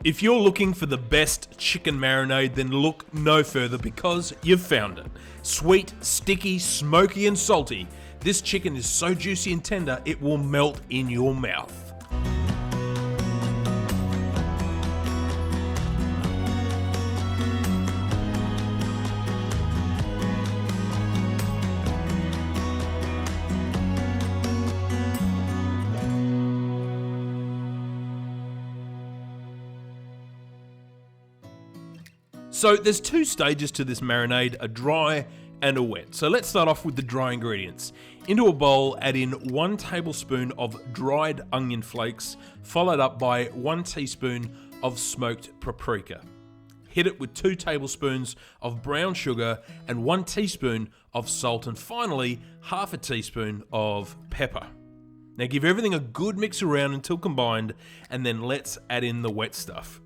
If you're looking for the best chicken marinade, then look no further because you've found it. Sweet, sticky, smoky and salty, this chicken is so juicy and tender it will melt in your mouth. So there's two stages to this marinade, a dry and a wet. So let's start off with the dry ingredients. Into a bowl, add in 1 tablespoon of dried onion flakes, followed up by 1 teaspoon of smoked paprika. Hit it with 2 tablespoons of brown sugar and 1 teaspoon of salt, and finally half a teaspoon of pepper. Now give everything a good mix around until combined, and then let's add in the wet stuff.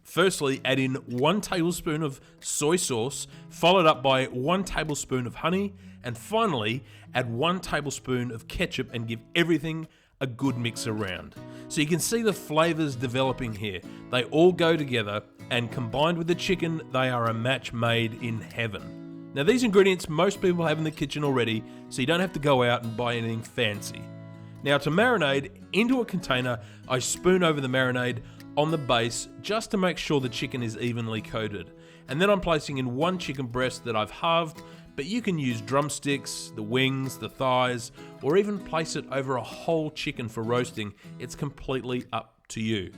Firstly, add in 1 tablespoon of soy sauce, followed up by 1 tablespoon of honey, and finally add 1 tablespoon of ketchup and give everything a good mix around. So you can see the flavors developing here. They all go together, and combined with the chicken, they are a match made in heaven. Now these ingredients most people have in the kitchen already, so you don't have to go out and buy anything fancy. Now to marinade, into a container, I spoon over the marinade on the base just to make sure the chicken is evenly coated. And then I'm placing in 1 chicken breast that I've halved, but you can use drumsticks, the wings, the thighs, or even place it over a whole chicken for roasting. It's completely up to you.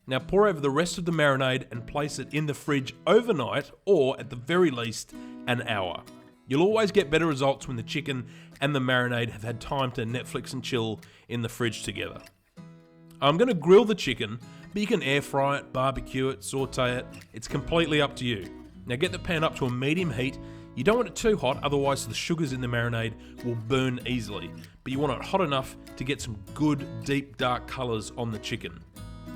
Now pour over the rest of the marinade and place it in the fridge overnight, or at the very least, an hour. You'll always get better results when the chicken and the marinade have had time to Netflix and chill in the fridge together. I'm going to grill the chicken, but you can air fry it, barbecue it, saute it. It's completely up to you. Now get the pan up to a medium heat. You don't want it too hot, otherwise the sugars in the marinade will burn easily. But you want it hot enough to get some good, deep, dark colors on the chicken.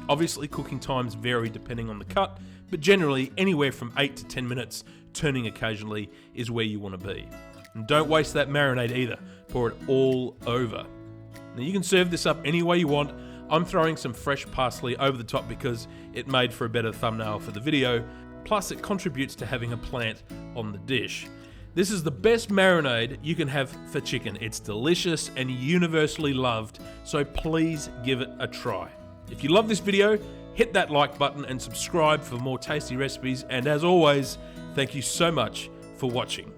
Obviously cooking times vary depending on the cut, but generally anywhere from 8 to 10 minutes, turning occasionally, is where you want to be. And don't waste that marinade either. Pour it all over. Now you can serve this up any way you want. I'm throwing some fresh parsley over the top because it made for a better thumbnail for the video, plus it contributes to having a plant on the dish. This is the best marinade you can have for chicken. It's delicious and universally loved, so please give it a try. If you love this video, hit that like button and subscribe for more tasty recipes, and as always, thank you so much for watching.